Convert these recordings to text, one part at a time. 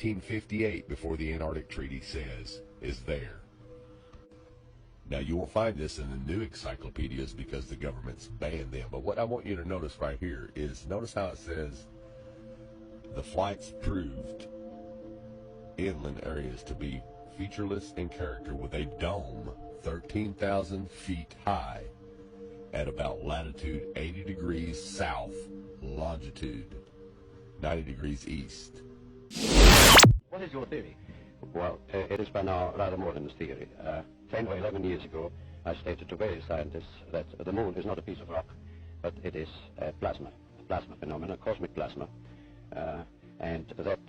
1958, before the Antarctic Treaty says is there. Now, you won't find this in the new encyclopedias because the government's banned them. But what I want you to notice right here is, notice how it says the flights proved inland areas to be featureless in character, with a dome 13,000 feet high at about latitude 80 degrees south, longitude 90 degrees east. What is your theory? Well, it is by now rather more than a theory. 10 or 11 years ago, I stated to various scientists that the moon is not a piece of rock, but it is plasma phenomena, cosmic plasma, and that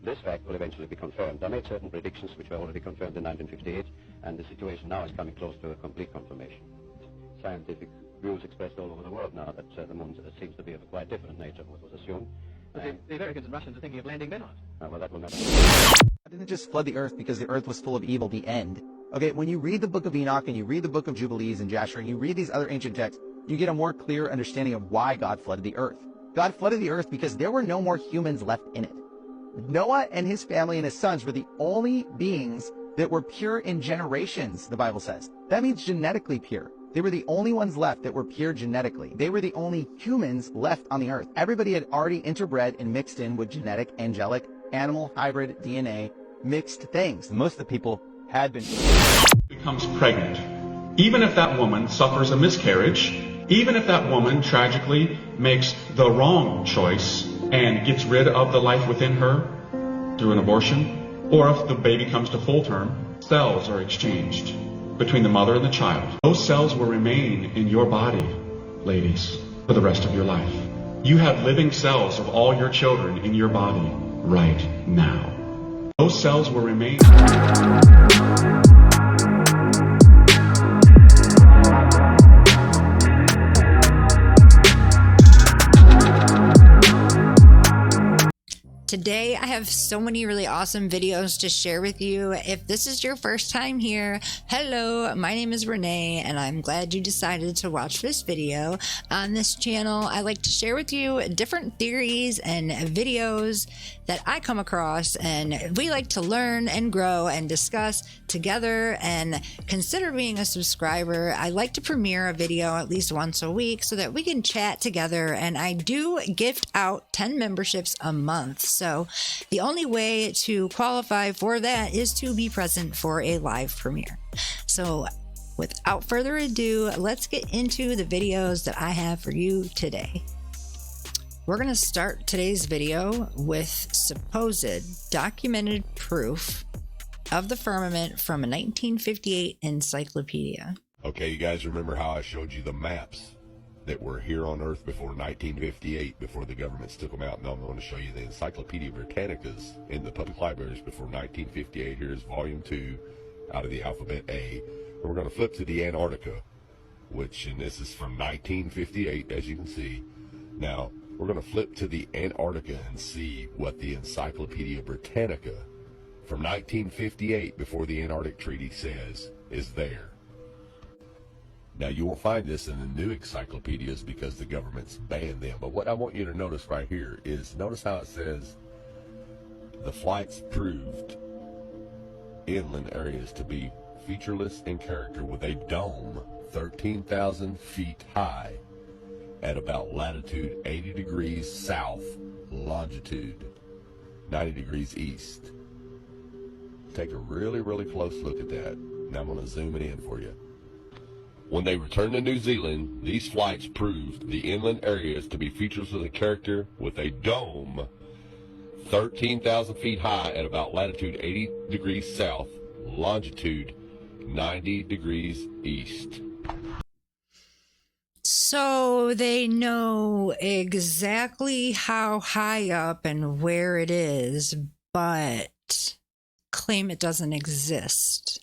this fact will eventually be confirmed. I made certain predictions which were already confirmed in 1958, and the situation now is coming close to a complete confirmation. Scientific views expressed all over the world now that the moon seems to be of a quite different nature from what was assumed. The Americans and Russians are thinking of landing men on it. Well, that will never. God didn't just flood the earth because the earth was full of evil, the end. Okay, when you read the book of Enoch and you read the book of Jubilees and Jasher and you read these other ancient texts, you get a more clear understanding of why God flooded the earth. God flooded the earth because there were no more humans left in it. Noah and his family and his sons were the only beings that were pure in generations, the Bible says. That means genetically pure. They were the only ones left that were pure genetically. They were the only humans left on the earth. Everybody had already interbred and mixed in with genetic, angelic, animal, hybrid, DNA, mixed things. Most of the people had been. Becomes pregnant. Even if that woman suffers a miscarriage, even if that woman tragically makes the wrong choice and gets rid of the life within her through an abortion, or if the baby comes to full term, cells are exchanged between the mother and the child. Those cells will remain in your body, ladies, for the rest of your life. You have living cells of all your children in your body right now. Those cells will remain. Today, I have so many really awesome videos to share with you. If this is your first time here, hello, my name is Renee, and I'm glad you decided to watch this video. On this channel, I like to share with you different theories and videos that I come across, and we like to learn and grow and discuss together. And consider being a subscriber. I like to premiere a video at least once a week so that we can chat together, and I do gift out 10 memberships a month. So the only way to qualify for that is to be present for a live premiere. So without further ado, let's get into the videos that I have for you today. We're going to start today's video with supposed documented proof of the firmament from a 1958 encyclopedia. Okay, you guys remember how I showed you the maps that were here on Earth before 1958, before the governments took them out? Now I'm going to show you the Encyclopedia Britannicas in the public libraries before 1958. Here's volume 2 out of the alphabet A. And we're going to flip to the Antarctica, and this is from 1958, as you can see. Now, we're going to flip to the Antarctica and see what the Encyclopedia Britannica from 1958, before the Antarctic Treaty says is there. Now, you won't find this in the new encyclopedias because the government's banned them. But what I want you to notice right here is, notice how it says the flights proved inland areas to be featureless in character, with a dome 13,000 feet high at about latitude 80 degrees south, longitude 90 degrees east. Take a really, really close look at that. Now I'm going to zoom it in for you. When they returned to New Zealand, these flights proved the inland areas to be featureless in character, with a dome 13,000 feet high at about latitude 80 degrees south, longitude 90 degrees east. So they know exactly how high up and where it is, but claim it doesn't exist.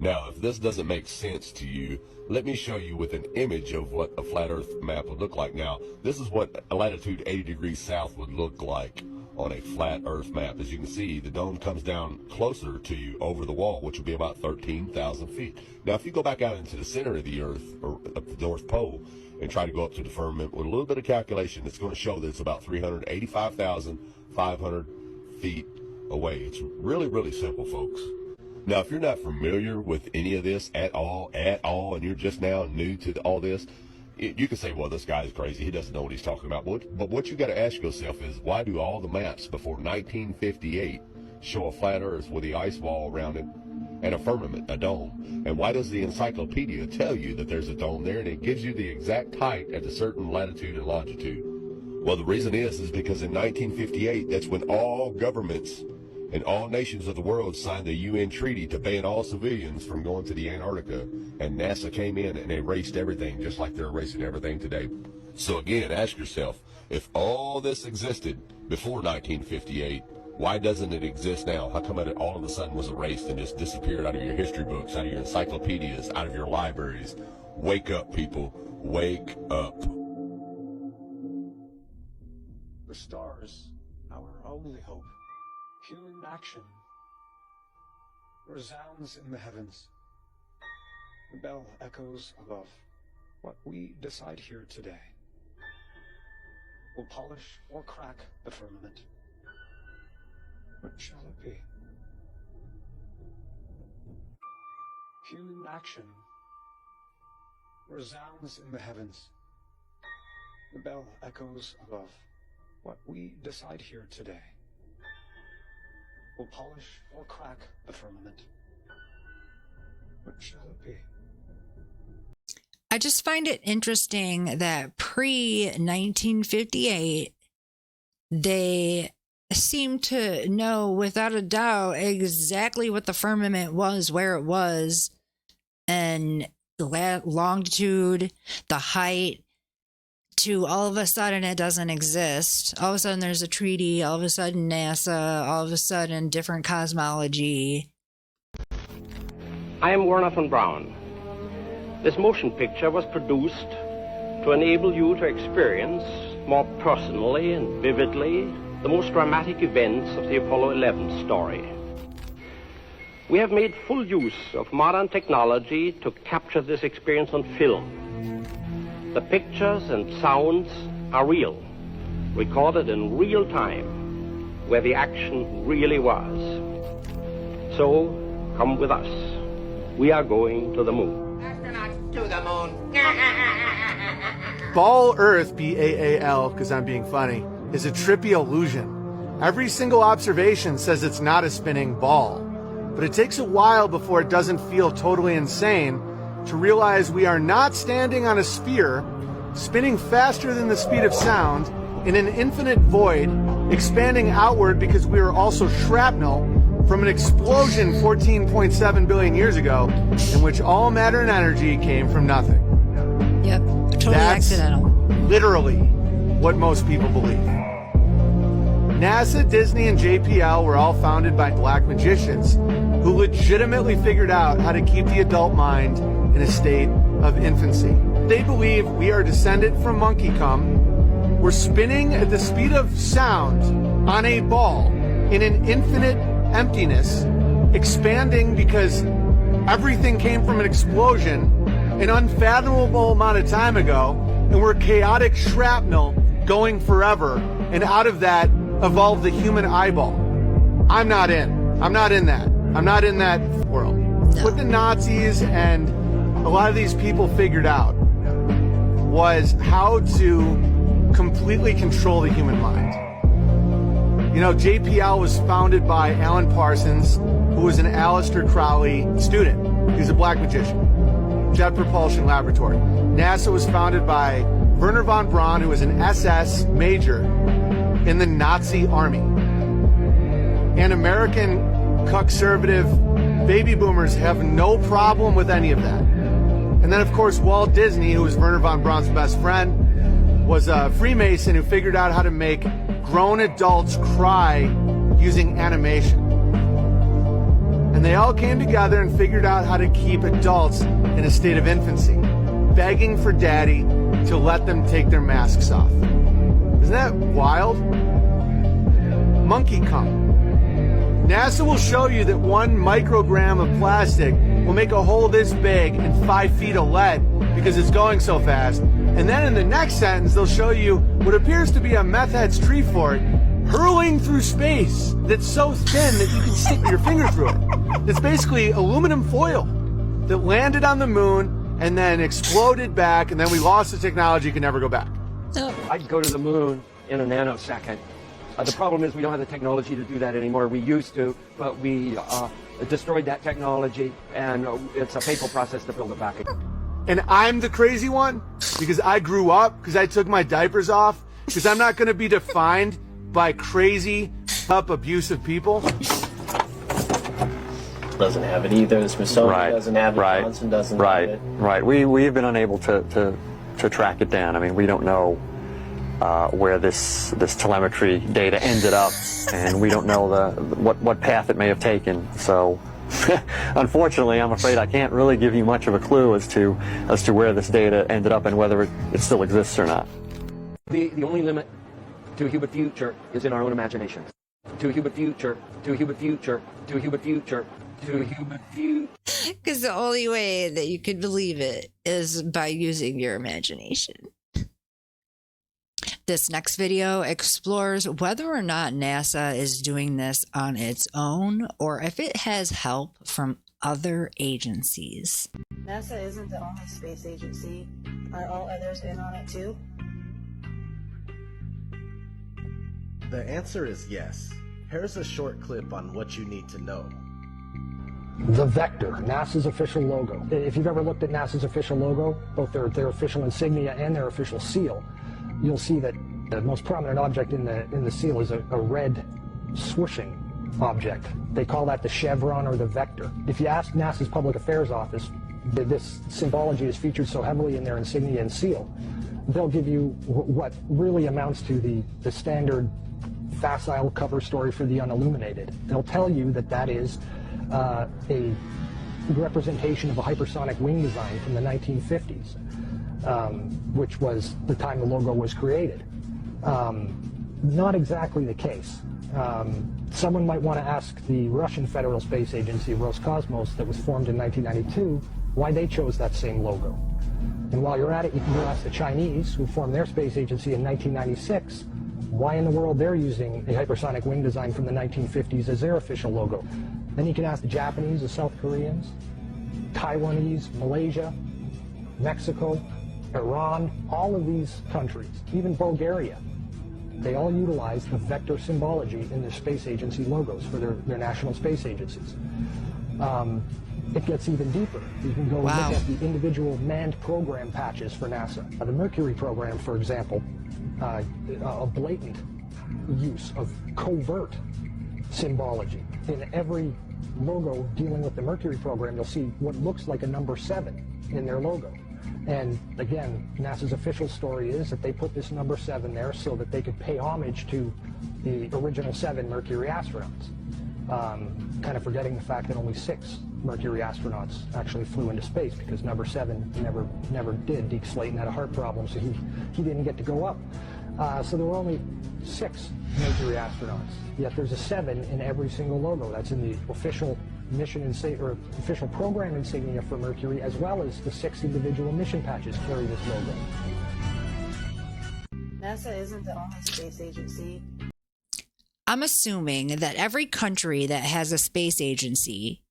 Now, if this doesn't make sense to you, let me show you with an image of what a flat earth map would look like. Now, this is what a latitude 80 degrees south would look like on a flat earth map. As you can see, the dome comes down closer to you over the wall, which would be about 13,000 feet. Now, if you go back out into the center of the earth, or up the North Pole, and try to go up to the firmament with a little bit of calculation, it's going to show that it's about 385,000 500 feet away. It's really, really simple, folks. Now, if you're not familiar with any of this at all, and you're just now new to all this, you can say, well, this guy's crazy. He doesn't know what he's talking about. But what you got to ask yourself is, why do all the maps before 1958 show a flat Earth with the ice wall around it and a firmament, a dome? And why does the encyclopedia tell you that there's a dome there, and it gives you the exact height at a certain latitude and longitude? Well, the reason is because in 1958, that's when all governments and all nations of the world signed the UN treaty to ban all civilians from going to the Antarctica, and NASA came in and erased everything, just like they're erasing everything today. So again, ask yourself, if all this existed before 1958, why doesn't it exist now? How come it all of a sudden was erased and just disappeared out of your history books, out of your encyclopedias, out of your libraries? Wake up, people. Wake up. The stars, our only hope. Human action resounds in the heavens. The bell echoes above. What we decide here today will polish or crack the firmament. What shall it be? Human action resounds in the heavens. The bell echoes above. What we decide here today will polish or crack the firmament. What shall it be? I just find it interesting that pre-1958, they seem to know without a doubt exactly what the firmament was, where it was, and the longitude, the height, to all of a sudden it doesn't exist. All of a sudden there's a treaty, all of a sudden NASA, all of a sudden different cosmology. I am Werner von Braun. This motion picture was produced to enable you to experience more personally and vividly the most dramatic events of the Apollo 11 story. We have made full use of modern technology to capture this experience on film. The pictures and sounds are real, recorded in real time, where the action really was. So, come with us. We are going to the moon. Astronauts to the moon. Ball Earth, B-A-A-L, because I'm being funny, is a trippy illusion. Every single observation says it's not a spinning ball, but it takes a while before it doesn't feel totally insane to realize we are not standing on a sphere, spinning faster than the speed of sound, in an infinite void, expanding outward because we are also shrapnel from an explosion 14.7 billion years ago, in which all matter and energy came from nothing. Yep, totally That's accidental. Literally what most people believe. NASA, Disney, and JPL were all founded by black magicians who legitimately figured out how to keep the adult mind in a state of infancy. They believe we are descended from monkey cum. We're spinning at the speed of sound on a ball in an infinite emptiness, expanding because everything came from an explosion an unfathomable amount of time ago, and we're chaotic shrapnel going forever, and out of that evolved the human eyeball. I'm not in that. I'm not in that world. No. What the Nazis and a lot of these people figured out was how to completely control the human mind. You know, JPL was founded by Alan Parsons, who was an Aleister Crowley student. He's a black magician. Jet Propulsion Laboratory. NASA was founded by Werner von Braun, who was an SS major in the Nazi army. And American conservative baby boomers have no problem with any of that. And then, of course, Walt Disney, who was Werner von Braun's best friend, was a Freemason who figured out how to make grown adults cry using animation. And they all came together and figured out how to keep adults in a state of infancy, begging for daddy to let them take their masks off. Isn't that wild? Monkey cum. NASA will show you that 1 microgram of plastic will make a hole this big in 5 feet of lead because it's going so fast. And then in the next sentence, they'll show you what appears to be a meth head's tree fort hurling through space that's so thin that you can stick your finger through it. It's basically aluminum foil that landed on the moon and then exploded back, and then we lost the technology, could never go back. I'd go to the moon in a nanosecond. The problem is we don't have the technology to do that anymore. We used to, but we destroyed that technology, and it's a painful process to build it back again. And I'm the crazy one because I grew up, because I took my diapers off, because I'm not going to be defined by crazy, up, abusive people. Doesn't have it either. The Smithsonian doesn't have it. Johnson doesn't have it. Right. We've been unable to track it down. I mean, we don't know where this telemetry data ended up, and we don't know what path it may have taken. So, unfortunately, I'm afraid I can't really give you much of a clue as to where this data ended up and whether it still exists or not. The only limit to a human future is in our own imagination. To a human future, to a human future, to a human future, to a human future. Because the only way that you could believe it is by using your imagination. This next video explores whether or not NASA is doing this on its own or if it has help from other agencies. NASA isn't the only space agency. Are all others in on it too? The answer is yes. Here's a short clip on what you need to know. The Vector, NASA's official logo. If you've ever looked at NASA's official logo, both their official insignia and their official seal, you'll see that the most prominent object in the seal is a red swooshing object. They call that the chevron or the vector. If you ask NASA's Public Affairs Office, this symbology is featured so heavily in their insignia and seal, they'll give you what really amounts to the standard facile cover story for the unilluminated. They'll tell you that is a representation of a hypersonic wing design from the 1950s, which was the time the logo was created. Not exactly the case. Someone might want to ask the Russian Federal Space Agency, Roscosmos, that was formed in 1992, why they chose that same logo. And while you're at it, you can go ask the Chinese, who formed their space agency in 1996, why in the world they're using a hypersonic wing design from the 1950s as their official logo. Then you can ask the Japanese, the South Koreans, Taiwanese, Malaysia, Mexico, Iran, all of these countries, even Bulgaria. They all utilize the vector symbology in their space agency logos for their national space agencies. It gets even deeper. You can go look at the individual manned program patches for NASA. The Mercury program, for example, a blatant use of covert symbology. In every logo dealing with the Mercury program, you'll see what looks like a number 7 in their logo. And again, NASA's official story is that they put this number 7 there so that they could pay homage to the original 7 Mercury astronauts. Kind of forgetting the fact that only 6 Mercury astronauts actually flew into space because number 7 never did. Deke Slayton had a heart problem, so he didn't get to go up. So there were only 6 Mercury astronauts. Yet there's a 7 in every single logo. That's in the official mission or official program insignia for Mercury, as well as the 6 individual mission patches carry this logo. NASA isn't the only space agency. I'm assuming that every country that has a space agency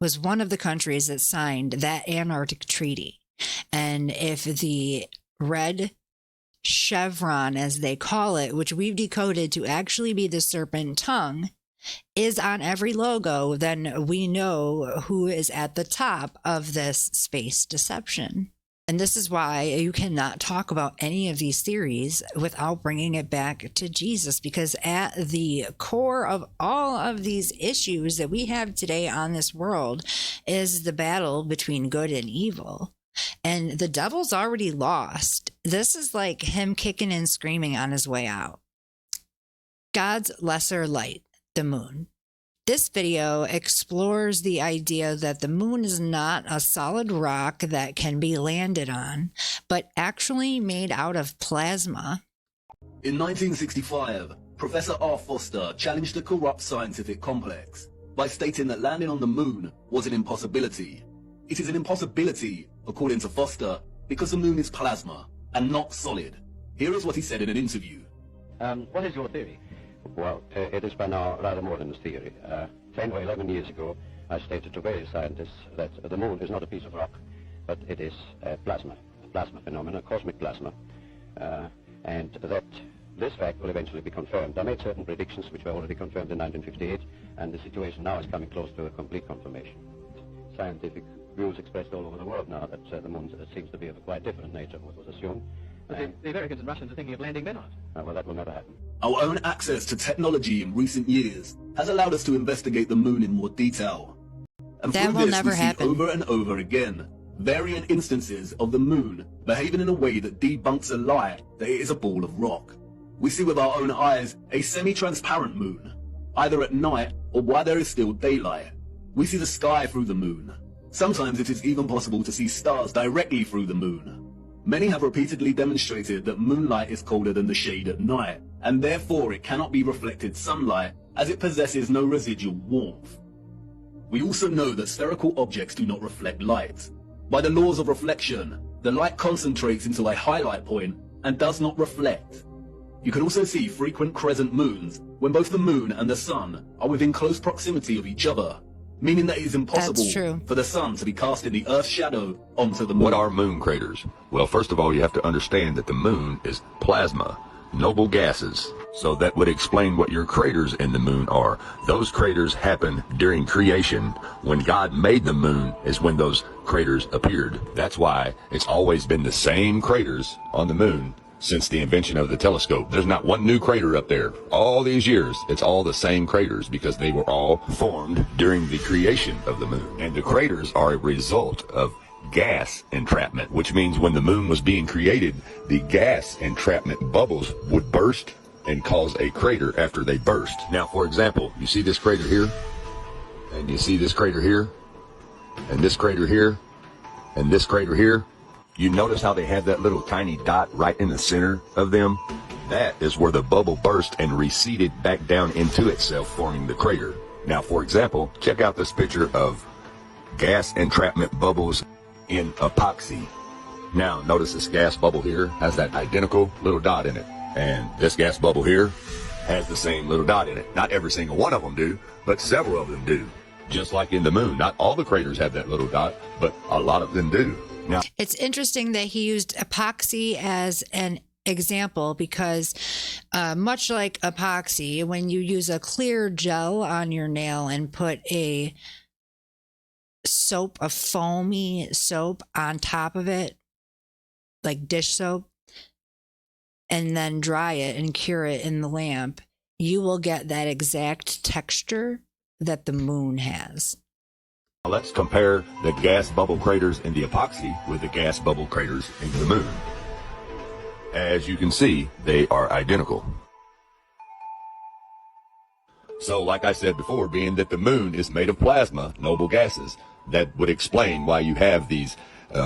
was one of the countries that signed that Antarctic Treaty. And if the red chevron, as they call it, which we've decoded to actually be the serpent tongue, is on every logo, then we know who is at the top of this space deception. And this is why you cannot talk about any of these theories without bringing it back to Jesus, because at the core of all of these issues that we have today on this world is the battle between good and evil. And the devil's already lost. This is like him kicking and screaming on his way out. God's lesser light, the moon. This video explores the idea that the moon is not a solid rock that can be landed on, but actually made out of plasma. In 1965, Professor R. Foster challenged the corrupt scientific complex by stating that landing on the moon was an impossibility. It is an impossibility, according to Foster, because the moon is plasma and not solid. Here is what he said in an interview. What is your theory? Well, it is by now rather more than a theory. 10 or 11 years ago, I stated to various scientists that the moon is not a piece of rock, but it is a plasma phenomenon, cosmic plasma, and that this fact will eventually be confirmed. I made certain predictions which were already confirmed in 1958, and the situation now is coming close to a complete confirmation. Scientific views expressed all over the world now that the moon seems to be of a quite different nature from what was assumed. But the Americans and Russians are thinking of landing men on it. Well, that will never happen. Our own access to technology in recent years has allowed us to investigate the moon in more detail. And That through will this, never we see happen. over and over again variant instances of the moon behaving in a way that debunks a lie that it is a ball of rock. We see with our own eyes a semi-transparent moon, either at night or while there is still daylight. We see the sky through the moon. Sometimes it is even possible to see stars directly through the moon. Many have repeatedly demonstrated that moonlight is colder than the shade at night, and therefore it cannot be reflected sunlight as it possesses no residual warmth. We also know that spherical objects do not reflect light. By the laws of reflection, the light concentrates into a highlight point and does not reflect. You can also see frequent crescent moons when both the moon and the sun are within close proximity of each other, meaning that it is impossible for the sun to be casting the Earth's shadow onto the moon. What are moon craters? Well, first of all, you have to understand that the moon is plasma, noble gases. So that would explain what your craters in the moon are. Those craters happen during creation. When God made the moon is when those craters appeared. That's why it's always been the same craters on the moon since the invention of the telescope. There's not one new crater up there. All these years, it's all the same craters because they were all formed during the creation of the moon. And the craters are a result of gas entrapment, which means when the moon was being created, the gas entrapment bubbles would burst and cause a crater after they burst. Now, for example, you see this crater here, and you see this crater here, and this crater here, and this crater here. You notice how they have that little tiny dot right in the center of them? That is where the bubble burst and receded back down into itself, forming the crater. Now, for example, check out this picture of gas entrapment bubbles in epoxy. Now, notice this gas bubble here has that identical little dot in it. And this gas bubble here has the same little dot in it. Not every single one of them do, but several of them do. Just like in the moon, not all the craters have that little dot, but a lot of them do. Now, it's interesting that he used epoxy as an example because much like epoxy, when you use a clear gel on your nail and put a soap, a foamy soap on top of it, like dish soap, and then dry it and cure it in the lamp, you will get that exact texture that the moon has. let's compare the gas bubble craters in the epoxy with the gas bubble craters in the moon. As you can see, they are identical. So, like I said before, being that the moon is made of plasma, noble gases, that would explain why you have these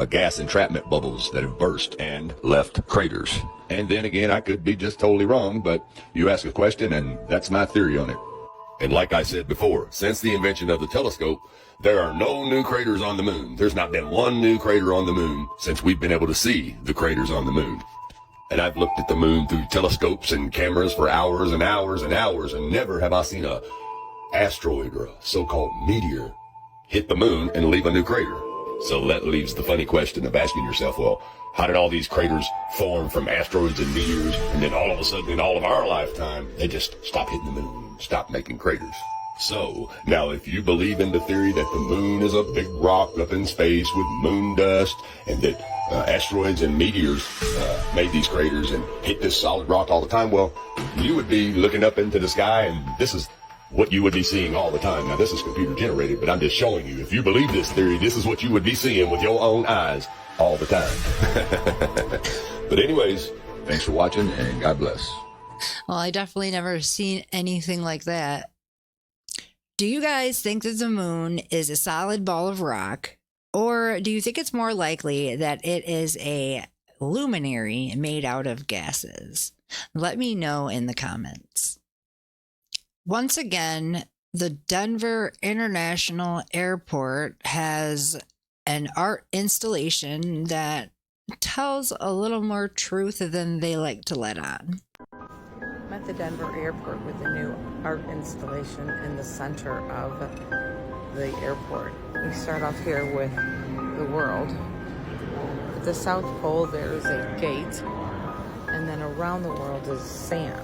gas entrapment bubbles that have burst and left craters. And then again, I could be just totally wrong, but you ask a question and that's my theory on it. And like I said before, since the invention of the telescope, there are no new craters on the moon. There's not been one new crater on the moon since we've been able to see the craters on the moon. And I've looked at the moon through telescopes and cameras for hours and hours and hours, and never have I seen a asteroid or a so-called meteor hit the moon and leave a new crater. So that leaves the funny question of asking yourself, well, how did all these craters form from asteroids and meteors, and then all of a sudden in all of our lifetime, they just stop hitting the moon, stop making craters? So, now if you believe in the theory that the moon is a big rock up in space with moon dust, and that asteroids and meteors made these craters and hit this solid rock all the time, well, you would be looking up into the sky, and this is what you would be seeing all the time. Now, this is computer generated, but I'm just showing you. If you believe this theory, this is what you would be seeing with your own eyes all the time. But anyways, thanks for watching, and God bless. Well, I definitely never seen anything like that. Do you guys think that the moon is a solid ball of rock, or do you think it's more likely that it is a luminary made out of gases? Let me know in the comments. Once again, the Denver International Airport has an art installation that tells a little more truth than they like to let on. at the Denver airport with a new art installation in the center of the airport. We start off here with the world. At the South Pole there is a gate, and then around the world is sand.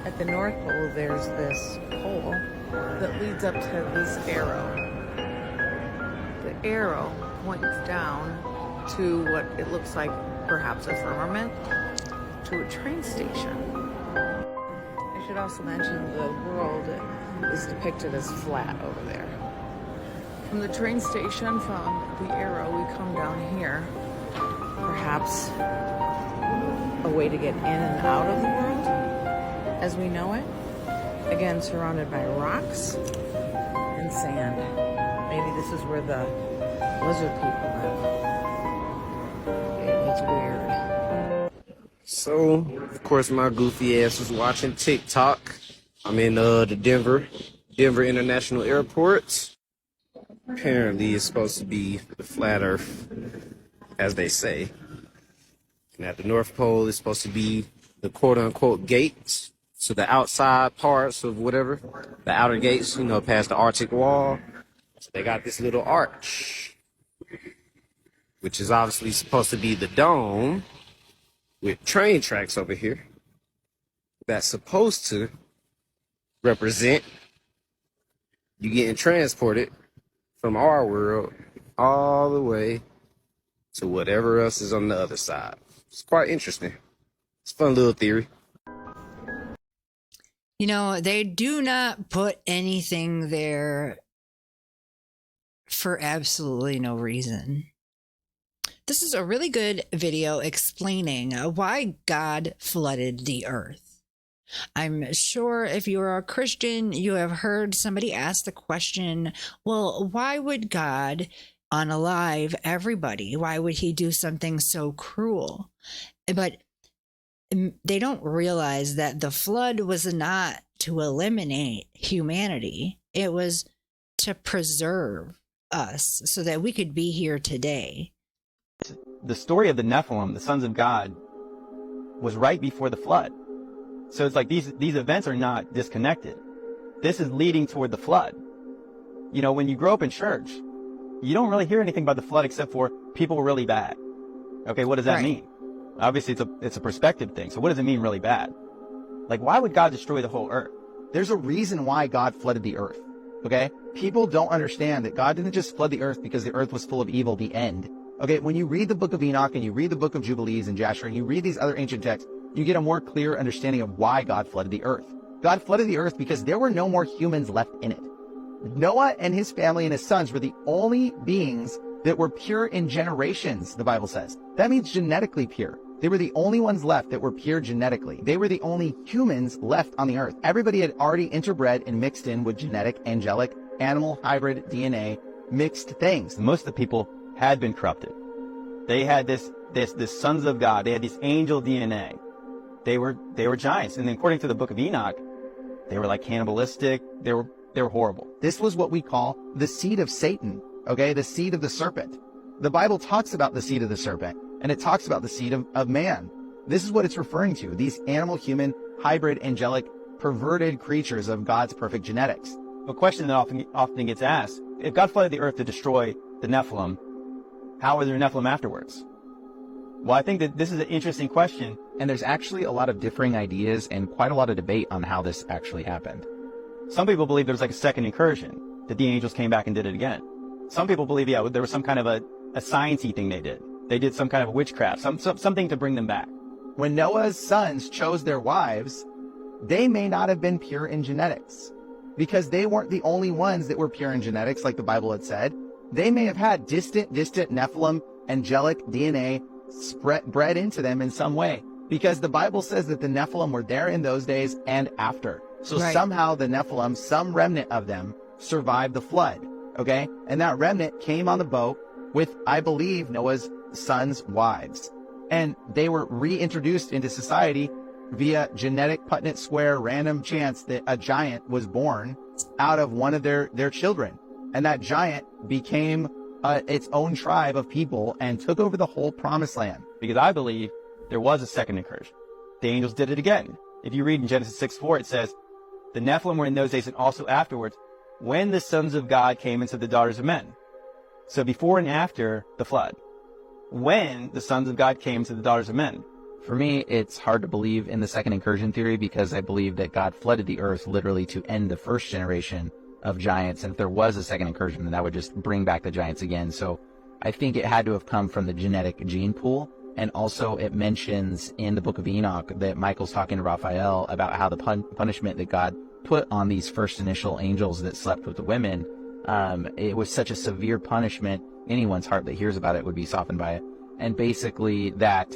At the North Pole there's this pole that leads up to this arrow. The arrow points down to what it looks like perhaps a firmament, to a train station. I should also mention the world is depicted as flat over there. From the train station, from the arrow, we come down here. Perhaps a way to get in and out of the world as we know it. Again, surrounded by rocks and sand. Maybe this is where the lizard people live. It's weird. So, of course, my goofy ass was watching TikTok. I'm in the Denver International Airport. Apparently, it's supposed to be the flat Earth, as they say. And at the North Pole, it's supposed to be the quote-unquote gates. So the outside parts of whatever, the outer gates, past the Arctic wall. So they got this little arch, which is obviously supposed to be the dome, with train tracks over here that's supposed to represent you getting transported from our world all the way to whatever else is on the other side. It's quite interesting. It's a fun little theory. They do not put anything there for absolutely no reason. This is a really good video explaining why God flooded the earth. I'm sure if you are a Christian, you have heard somebody ask the question, well, why would God unalive everybody? Why would he do something so cruel? But they don't realize that the flood was not to eliminate humanity. It was to preserve us so that we could be here today. The story of the Nephilim, the sons of God, was right before the flood. So it's like these events are not disconnected. This is leading toward the flood. When you grow up in church, you don't really hear anything about the flood except for people were really bad. Okay, what does that mean? Obviously, it's a perspective thing. So what does it mean really bad? Like, why would God destroy the whole earth? There's a reason why God flooded the earth. Okay? People don't understand that God didn't just flood the earth because the earth was full of evil, the end. Okay, when you read the book of Enoch and you read the book of Jubilees and Jasher and you read these other ancient texts, you get a more clear understanding of why God flooded the earth. God flooded the earth because there were no more humans left in it. Noah and his family and his sons were the only beings that were pure in generations, the Bible says. That means genetically pure. They were the only ones left that were pure genetically. They were the only humans left on the earth. Everybody had already interbred and mixed in with genetic, angelic, animal, hybrid, DNA, mixed things. Most of the people had been corrupted. They had this sons of God. They had this angel DNA. They were giants. And then according to the book of Enoch, they were like cannibalistic. They were horrible. This was what we call the seed of Satan. Okay, the seed of the serpent. The Bible talks about the seed of the serpent, and it talks about the seed of man. This is what it's referring to. These animal, human, hybrid, angelic, perverted creatures of God's perfect genetics. A question that often gets asked, if God flooded the earth to destroy the Nephilim, how were there Nephilim afterwards? Well, I think that this is an interesting question, and there's actually a lot of differing ideas and quite a lot of debate on how this actually happened. Some people believe there was like a second incursion, that the angels came back and did it again. Some people believe, yeah, there was some kind of a science-y thing they did. They did some kind of witchcraft, something to bring them back. When Noah's sons chose their wives, they may not have been pure in genetics, because they weren't the only ones that were pure in genetics, like the Bible had said. They may have had distant Nephilim, angelic DNA bred into them in some way, because the Bible says that the Nephilim were there in those days and after. So somehow the Nephilim, some remnant of them, survived the flood, okay? And that remnant came on the boat with, I believe, Noah's sons' wives. And they were reintroduced into society via genetic Punnett square random chance that a giant was born out of one of their children. And that giant became its own tribe of people and took over the whole promised land. Because I believe there was a second incursion. the angels did it again. If you read in Genesis 6:4, it says, the Nephilim were in those days and also afterwards, when the sons of God came into the daughters of men. So before and after the flood, when the sons of God came to the daughters of men. For me, it's hard to believe in the second incursion theory because I believe that God flooded the earth literally to end the first generation of giants. And if there was a second incursion, then that would just bring back the giants again. So I think it had to have come from the genetic gene pool. And also it mentions in the book of Enoch that Michael's talking to Raphael about how the punishment that God put on these first initial angels that slept with the women, it was such a severe punishment, anyone's heart that hears about it would be softened by it. And basically that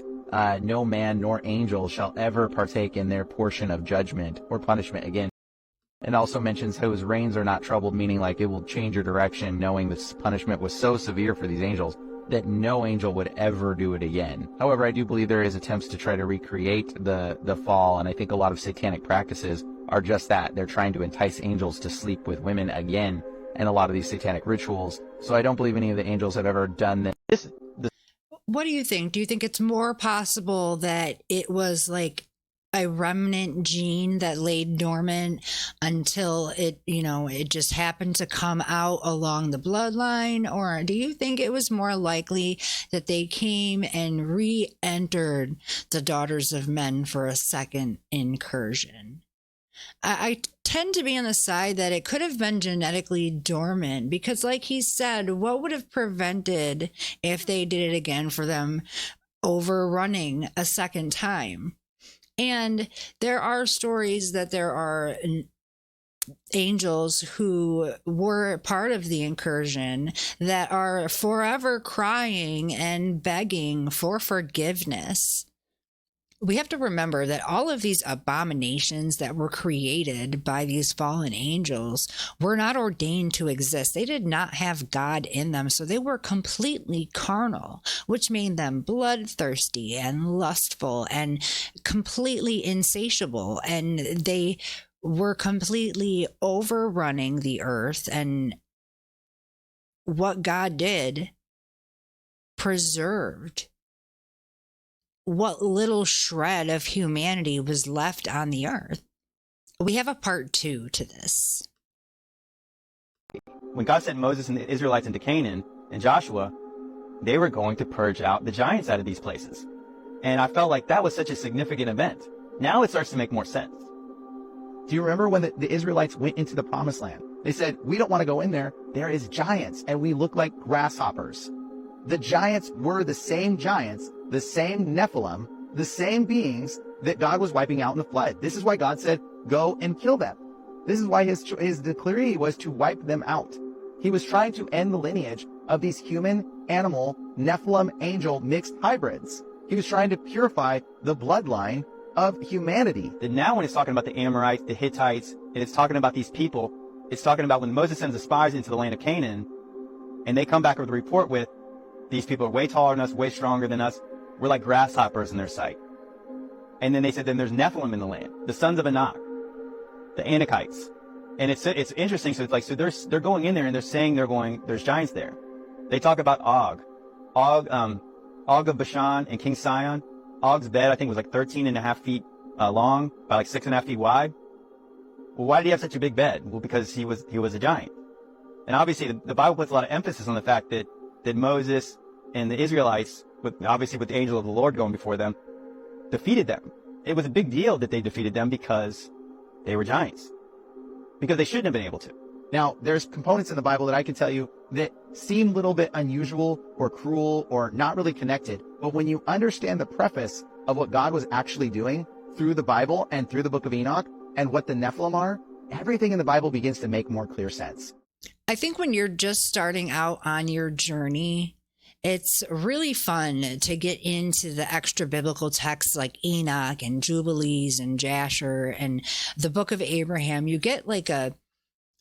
no man nor angel shall ever partake in their portion of judgment or punishment again. It also mentions whose reins are not troubled, meaning like it will change your direction, knowing this punishment was so severe for these angels that no angel would ever do it again. However, I do believe there is attempts to try to recreate the fall, and I think a lot of satanic practices are just that. They're trying to entice angels to sleep with women again, and a lot of these satanic rituals. So I don't believe any of the angels have ever done this. What do you think? Do you think it's more possible that it was like a remnant gene that laid dormant until it, it just happened to come out along the bloodline? Or do you think it was more likely that they came and re-entered the daughters of men for a second incursion? I tend to be on the side that it could have been genetically dormant because, like he said, what would have prevented if they did it again for them overrunning a second time? And there are stories that there are angels who were part of the incursion that are forever crying and begging for forgiveness. We have to remember that all of these abominations that were created by these fallen angels were not ordained to exist. They did not have God in them, so they were completely carnal, which made them bloodthirsty and lustful and completely insatiable. And they were completely overrunning the earth. And what God did preserved what little shred of humanity was left on the earth. We have a part 2 to this. When God sent Moses and the Israelites into Canaan and Joshua, they were going to purge out the giants out of these places. And I felt like that was such a significant event. Now it starts to make more sense. Do you remember when the Israelites went into the promised land? They said, we don't want to go in there. There is giants and we look like grasshoppers. The giants were the same giants, the same Nephilim, the same beings that God was wiping out in the flood. This is why God said, go and kill them. This is why his decree was to wipe them out. He was trying to end the lineage of these human, animal, Nephilim, angel mixed hybrids. He was trying to purify the bloodline of humanity. That now when it's talking about the Amorites, the Hittites, and it's talking about these people, it's talking about when Moses sends the spies into the land of Canaan, and they come back with a report with, these people are way taller than us, way stronger than us. We're like grasshoppers in their sight. And then they said, then there's Nephilim in the land, the sons of Anak, the Anakites. And it's interesting. So it's like, so they're going in there and they're saying there's giants there. They talk about Og of Bashan and King Sion. Og's bed, I think, was like 13.5 feet long by like 6.5 feet wide. Well, why did he have such a big bed? Well, because he was a giant. And obviously the Bible puts a lot of emphasis on the fact that Moses and the Israelites, with the angel of the Lord going before them, defeated them. It was a big deal that they defeated them because they were giants. Because they shouldn't have been able to. Now, there's components in the Bible that I can tell you that seem a little bit unusual or cruel or not really connected. But when you understand the preface of what God was actually doing through the Bible and through the book of Enoch and what the Nephilim are, everything in the Bible begins to make more clear sense. I think when you're just starting out on your journey, it's really fun to get into the extra biblical texts like Enoch and Jubilees and Jasher and the Book of Abraham. You get like a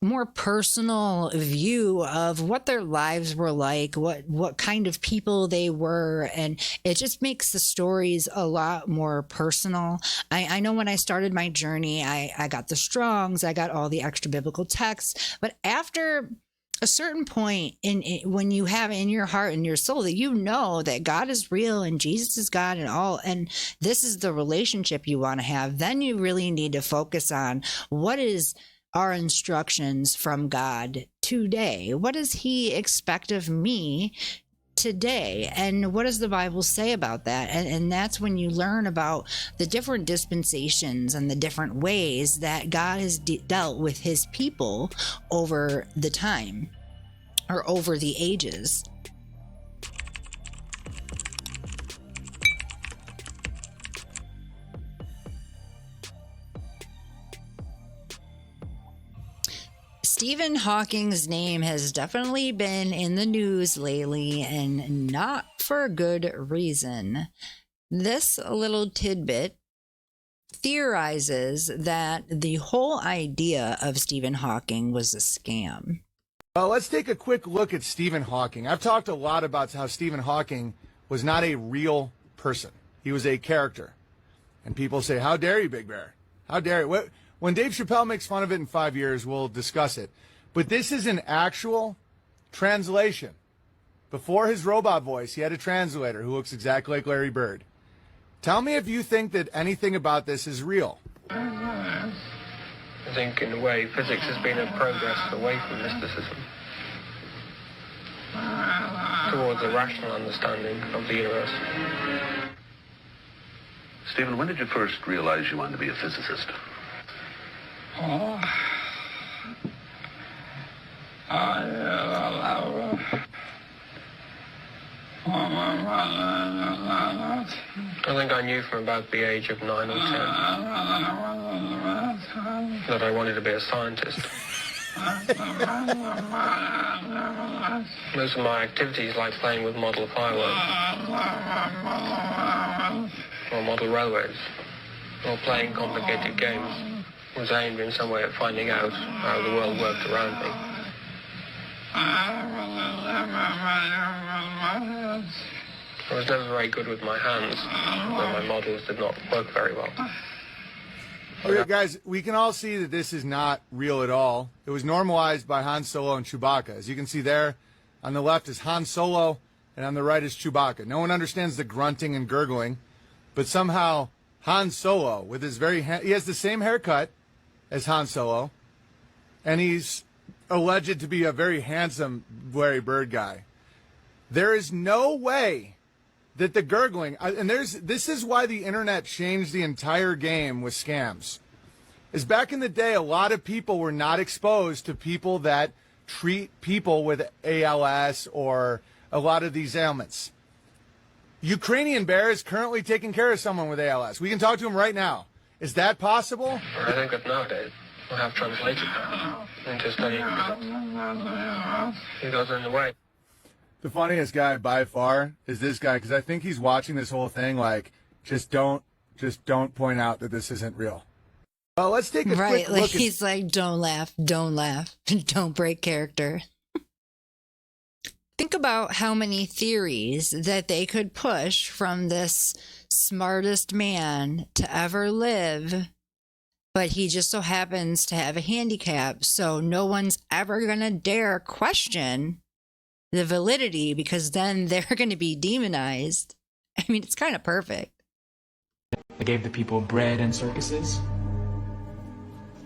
more personal view of what their lives were like, what kind of people they were, and it just makes the stories a lot more personal. I know when I started my journey, I got the Strongs, I got all the extra biblical texts, but after a certain point when you have in your heart and your soul that you know that God is real and Jesus is God and all, and this is the relationship you want to have, then you really need to focus on what is our instructions from God today. What does he expect of me today, and what does the Bible say about that? And that's when you learn about the different dispensations and the different ways that God has dealt with his people over the time or over the ages. Stephen Hawking's name has definitely been in the news lately, and not for a good reason. This little tidbit theorizes that the whole idea of Stephen Hawking was a scam. Let's take a quick look at Stephen Hawking. I've talked a lot about how Stephen Hawking was not a real person. He was a character. And people say, how dare you, Big Bear? How dare you? When Dave Chappelle makes fun of it in 5 years, we'll discuss it. But this is an actual translation. Before his robot voice, he had a translator who looks exactly like Larry Bird. Tell me if you think that anything about this is real. I think, in a way, physics has been a progress away from mysticism towards a rational understanding of the universe. Stephen, when did you first realize you wanted to be a physicist? I think I knew from about the age of 9 or 10 that I wanted to be a scientist. Most of my activities, like playing with model fireworks or model railways or playing complicated games, was aimed in some way at finding out how the world worked around me. I was never very good with my hands, and my models did not work very well. Okay, guys, we can all see that this is not real at all. It was normalized by Han Solo and Chewbacca. As you can see there, on the left is Han Solo, and on the right is Chewbacca. No one understands the grunting and gurgling, but somehow Han Solo, with his he has the same haircut as Han Solo, and he's alleged to be a very handsome Larry Bird guy. There is no way that the gurgling, and this is why the internet changed the entire game with scams, is back in the day, a lot of people were not exposed to people that treat people with ALS or a lot of these ailments. Ukrainian Bear is currently taking care of someone with ALS. We can talk to him right now. Is that possible? I think that nowadays I have translated that into studying it goes in the way. The funniest guy by far is this guy, because I think he's watching this whole thing like, just don't point out that this isn't real. Well, let's take a quick look. He's like, don't laugh, don't break character. Think about how many theories that they could push from this smartest man to ever live, but he just so happens to have a handicap, so no one's ever going to dare question the validity, because then they're going to be demonized. I mean, it's kind of perfect. They gave the people bread and circuses.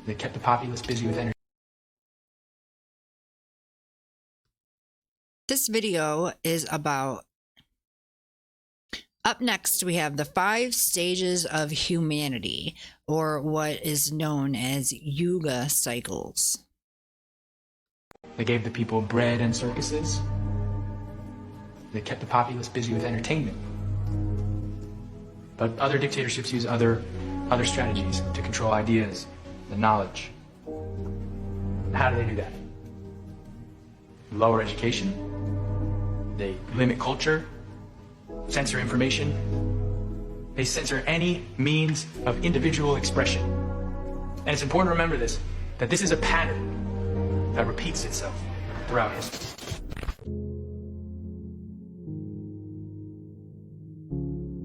They kept the populace busy with entertainment. This video is about... Up next, we have the 5 stages of humanity, or what is known as Yuga cycles. They gave the people bread and circuses. They kept the populace busy with entertainment. But other dictatorships use other strategies to control ideas and knowledge. How do they do that? Lower education. They limit culture, censor information. They censor any means of individual expression. And it's important to remember this, that this is a pattern that repeats itself throughout history.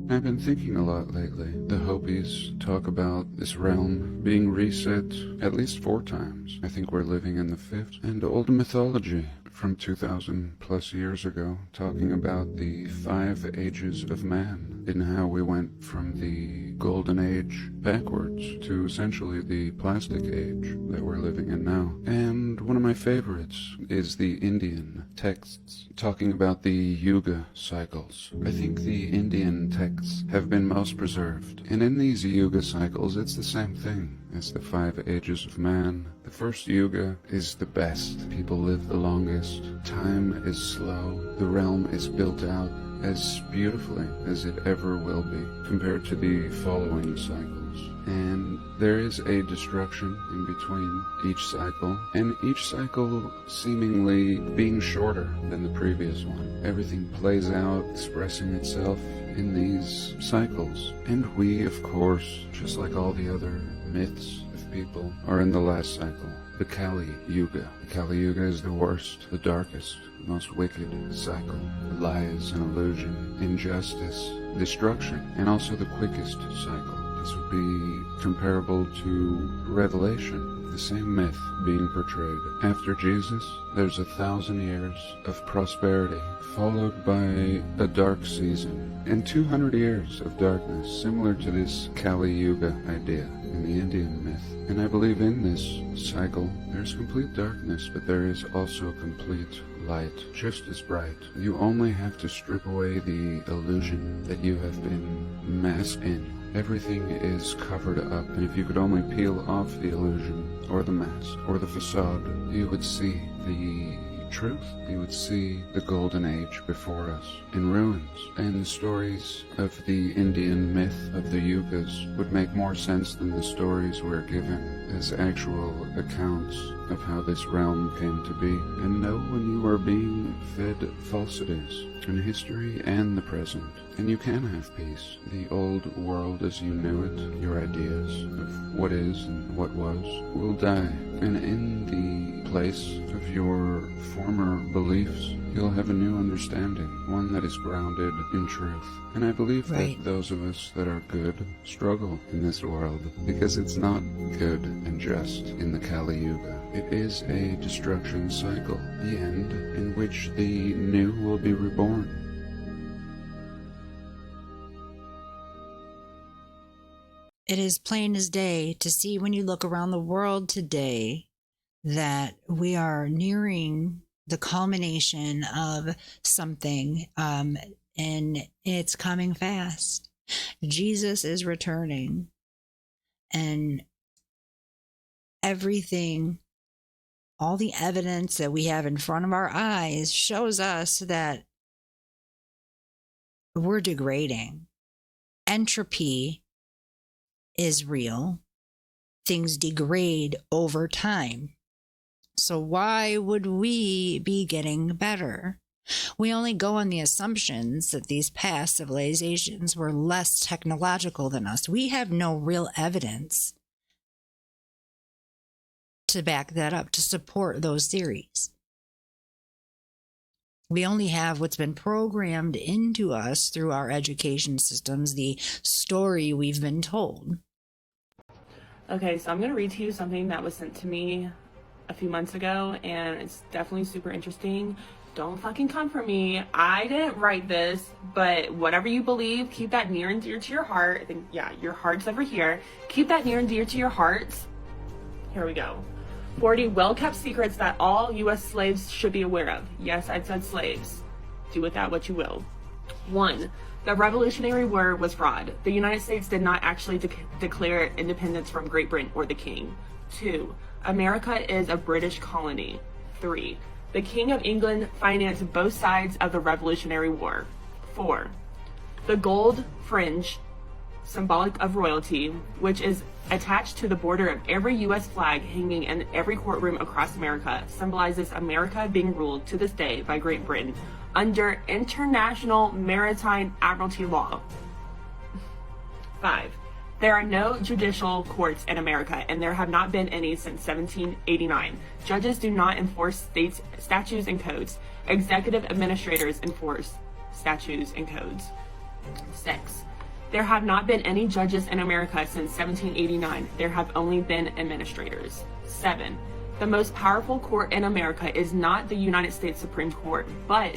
I've been thinking a lot lately. The Hopis talk about this realm being reset at least 4 times. I think we're living in the 5th. And old mythology from 2,000 plus years ago, talking about the 5 ages of man and how we went from the golden age backwards to essentially the plastic age that we're living in now. And one of my favorites is the Indian texts talking about the Yuga cycles. I think the Indian texts have been most preserved. And in these Yuga cycles, it's the same thing as the 5 ages of man. The first Yuga is the best. People live the longest. Time is slow. The realm is built out as beautifully as it ever will be compared to the following cycles. And there is a destruction in between each cycle, and each cycle seemingly being shorter than the previous one. Everything plays out, expressing itself in these cycles. And we, of course, just like all the other myths of people, are in the last cycle, the Kali Yuga. The Kali Yuga is the worst, the darkest, most wicked cycle. Lies and illusion, injustice, destruction, and also the quickest cycle. This would be comparable to Revelation, the same myth being portrayed. After Jesus, there's 1,000 years of prosperity, followed by a dark season, and 200 years of darkness, similar to this Kali Yuga idea in the Indian myth. And I believe in this cycle, there's complete darkness, but there is also complete light, just as bright. You only have to strip away the illusion that you have been masked in. Everything is covered up, and if you could only peel off the illusion, or the mask, or the facade, you would see the truth. You would see the golden age before us in ruins, and the stories of the Indian myth of the Yugas would make more sense than the stories we're given as actual accounts of how this realm came to be. And know when you are being fed falsities in history and the present, and you can have peace. The old world as you knew it, your ideas of what is and what was, will die, and in the place of your former beliefs, you'll have a new understanding, one that is grounded in truth. And I believe that those of us that are good struggle in this world, because it's not good and just in the Kali Yuga. It is a destruction cycle, the end in which the new will be reborn. It is plain as day to see when you look around the world today that we are nearing the culmination of something, and it's coming fast. Jesus is returning, and everything, all the evidence that we have in front of our eyes shows us that we're degrading. Entropy is real. Things degrade over time. So why would we be getting better? We only go on the assumptions that these past civilizations were less technological than us. We have no real evidence to back that up, to support those theories. We only have what's been programmed into us through our education systems, the story we've been told. Okay, so I'm going to read to you something that was sent to me a few months ago, and it's definitely super interesting. Don't fucking come for me. I didn't write this, but whatever you believe, keep that near and dear to your heart. I think, yeah, your heart's over here. Keep that near and dear to your hearts. Here we go. 40 well-kept secrets that all U.S. slaves should be aware of. Yes, I said slaves. Do with that what you will. 1. The Revolutionary War was fraud. The United States did not actually declare independence from Great Britain or the King. 2. America is a British colony. 3. The King of England financed both sides of the Revolutionary War. 4. The gold fringe, symbolic of royalty, which is attached to the border of every U.S. flag hanging in every courtroom across America, symbolizes America being ruled to this day by Great Britain under international maritime admiralty law. 5. There are no judicial courts in America, and there have not been any since 1789. Judges do not enforce states' statutes and codes. Executive administrators enforce statutes and codes. 6. There have not been any judges in America since 1789. There have only been administrators. 7. The most powerful court in America is not the United States Supreme Court, but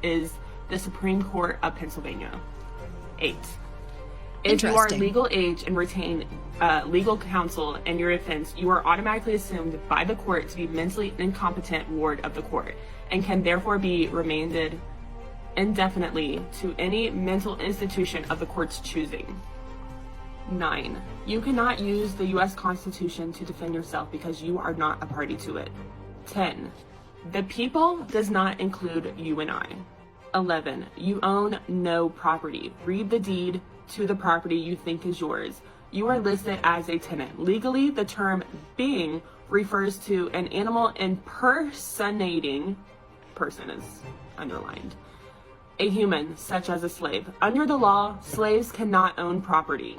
is the Supreme Court of Pennsylvania. 8. If you are legal age and retain legal counsel in your offense, you are automatically assumed by the court to be mentally incompetent ward of the court, and can therefore be remanded indefinitely to any mental institution of the court's choosing. 9. You cannot use the U.S. Constitution to defend yourself because you are not a party to it. 10. The people does not include you and I. 11. You own no property. Read the deed to the property you think is yours. You are listed as a tenant. Legally, the term being refers to an animal impersonating, person is underlined, a human, such as a slave. Under the law, slaves cannot own property.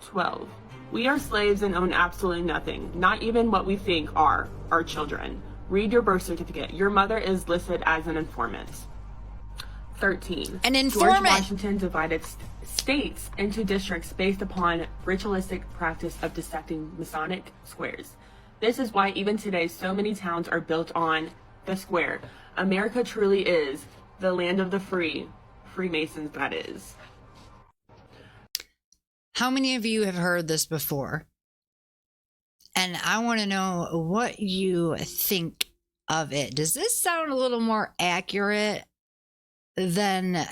12. We are slaves and own absolutely nothing, not even what we think are our children. Read your birth certificate. Your mother is listed as an informant. 13. An informant. George Washington divided states into districts based upon ritualistic practice of dissecting Masonic squares. This is why even today so many towns are built on the square. America truly is the land of the free, Freemasons that is. How many of you have heard this before? And I want to know what you think of it. Does this sound a little more accurate than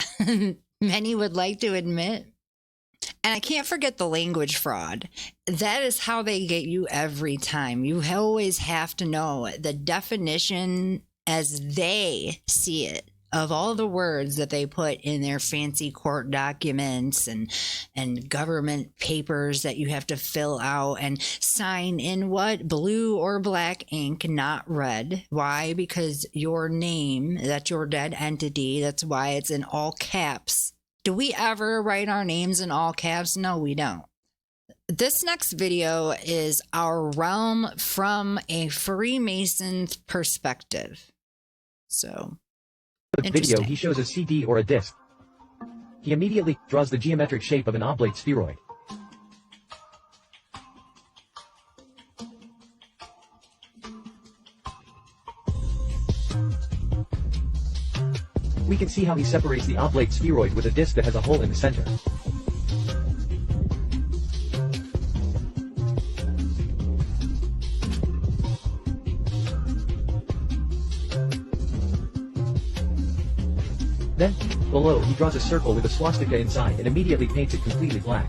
many would like to admit? And I can't forget the language fraud. That is how they get you every time. You always have to know the definition as they see it of all the words that they put in their fancy court documents and government papers that you have to fill out and sign in what? Blue or black ink, not red. Why? Because your name, that's your dead entity. That's why it's in all caps. Do we ever write our names in all caps? No, we don't. This next video is our realm from a Freemason's perspective. So, the video, he shows a CD or a disc. He immediately draws the geometric shape of an oblate spheroid. We can see how he separates the oblate spheroid with a disc that has a hole in the center. Then, below, he draws a circle with a swastika inside and immediately paints it completely black.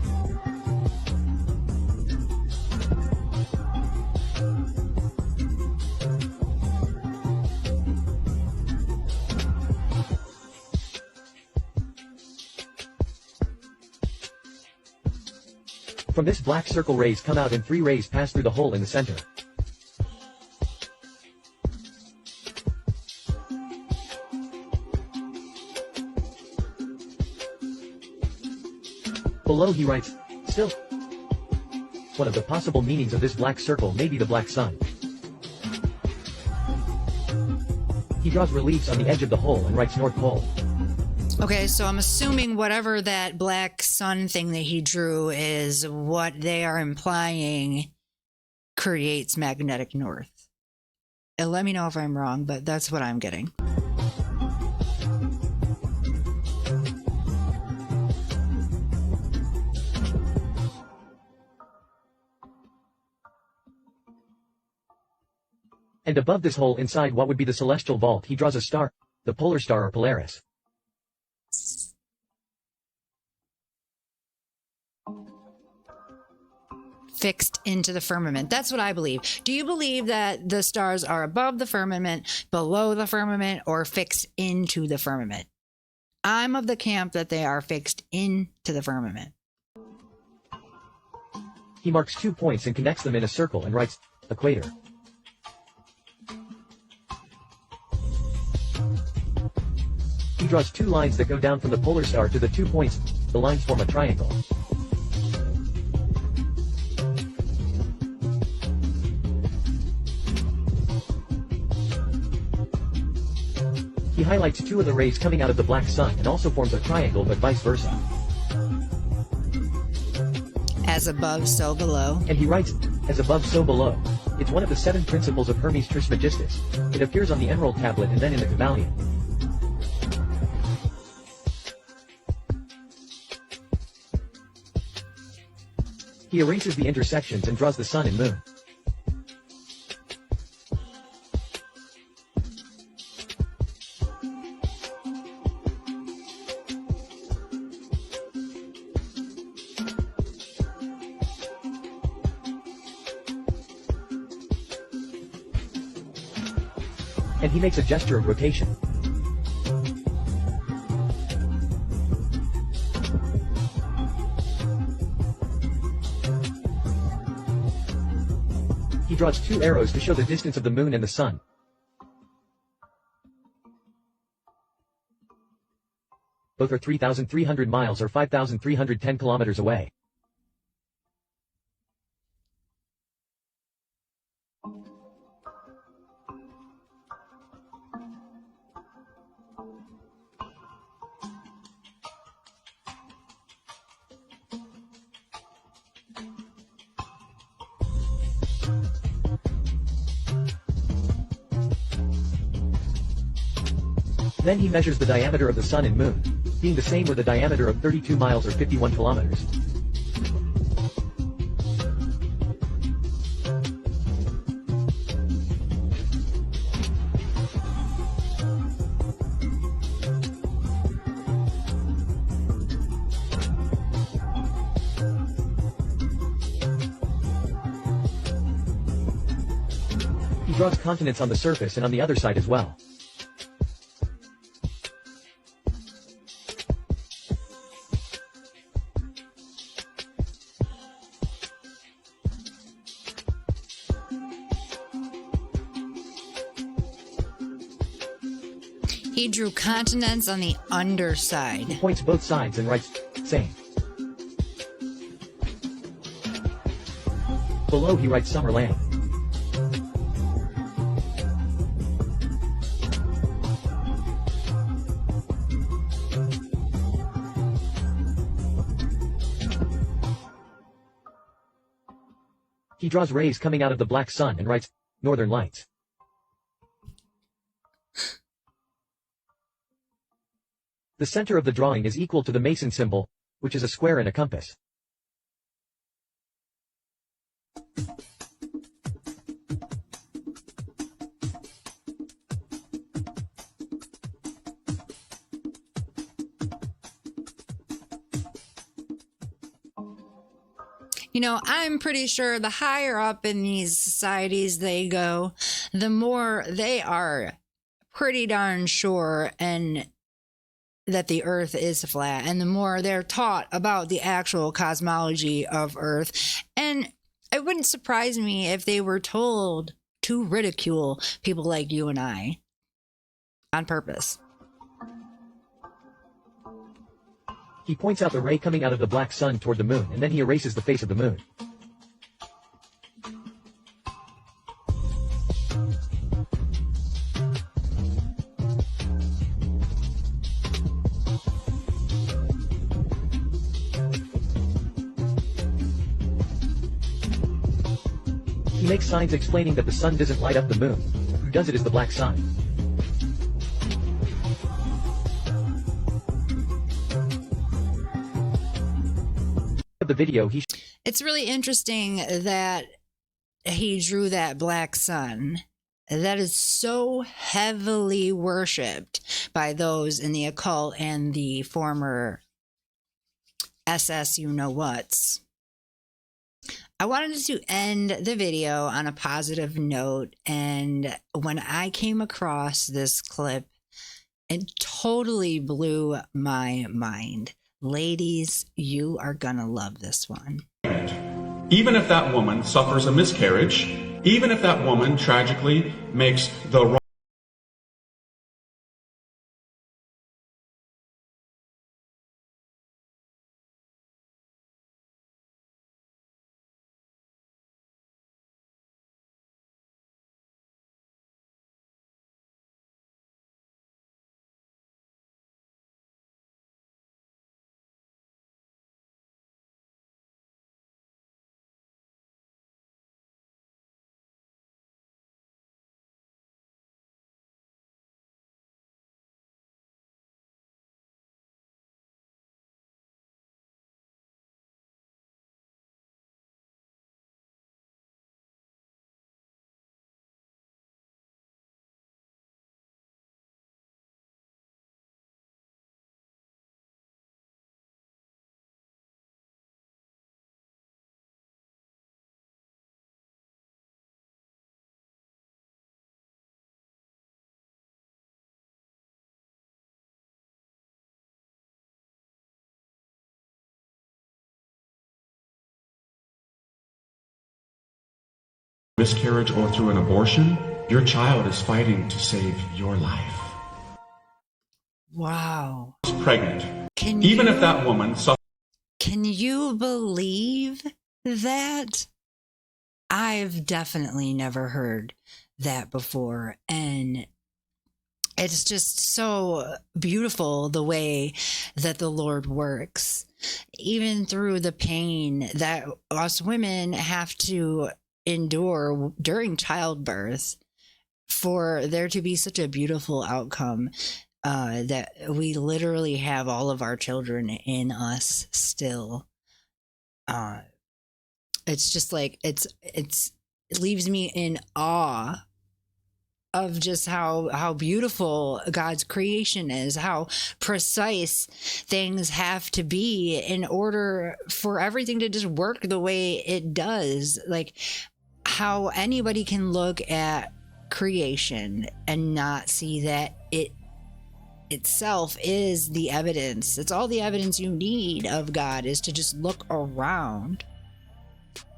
From this black circle, rays come out and 3 rays pass through the hole in the center. Below he writes, still. One of the possible meanings of this black circle may be the black sun. He draws reliefs on the edge of the hole and writes North Pole. Okay, so I'm assuming whatever that black sun thing that he drew is what they are implying creates magnetic north. Let me know if I'm wrong, but that's what I'm getting. And above this hole inside what would be the celestial vault, he draws a star, the polar star or Polaris. Fixed into the firmament. That's what I believe. Do you believe that the stars are above the firmament, below the firmament, or fixed into the firmament? I'm of the camp that they are fixed into the firmament. He marks 2 points and connects them in a circle and writes, equator. He draws 2 lines that go down from the polar star to the 2 points. The lines form a triangle. He highlights 2 of the rays coming out of the black sun and also forms a triangle, but vice versa. As above, so below. And he writes, as above, so below. It's one of the 7 principles of Hermes Trismegistus. It appears on the Emerald Tablet and then in the Kybalion. He erases the intersections and draws the sun and moon. And he makes a gesture of rotation. He draws 2 arrows to show the distance of the moon and the sun. Both are 3,300 miles or 5,310 kilometers away. Then he measures the diameter of the sun and moon, being the same or the diameter of 32 miles or 51 kilometers. He draws continents on the surface and on the other side as well. He drew continents on the underside. He points both sides and writes, same. Below he writes summer land. He draws rays coming out of the black sun and writes, northern lights. The center of the drawing is equal to the Mason symbol, which is a square and a compass. You know, I'm pretty sure the higher up in these societies they go, the more they are pretty darn sure and that the earth is flat, and the more they're taught about the actual cosmology of earth. And it wouldn't surprise me if they were told to ridicule people like you and I on purpose. He points out the ray coming out of the black sun toward the moon, and then he erases the face of the moon. He makes signs explaining that the sun doesn't light up the moon. Who does it is the black sun. The video it's really interesting that he drew that black sun that is so heavily worshipped by those in the occult and the former SS you-know-whats. I wanted to end the video on a positive note, and when I came across this clip, it totally blew my mind. Ladies, you are gonna love this one. Even if that woman suffers a miscarriage, even if that woman tragically makes the wrong miscarriage or through an abortion, your child is fighting to save your life. Wow. Pregnant. Even if that woman suffers. Can you believe that? I've definitely never heard that before. And it's just so beautiful the way that the Lord works, even through the pain that us women have to endure during childbirth, for there to be such a beautiful outcome, that we literally have all of our children in us still. It's just like, it leaves me in awe of just how beautiful God's creation is, how precise things have to be in order for everything to just work the way it does. Like, how anybody can look at creation and not see that it itself is the evidence. It's all the evidence you need of God, is to just look around.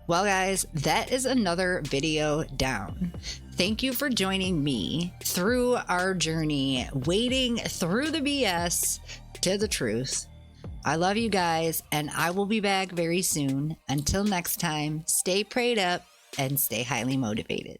Well, guys, that is another video down. Thank you for joining me through our journey, wading through the BS to the truth. I love you guys, and I will be back very soon. Until next time, stay prayed up and stay highly motivated.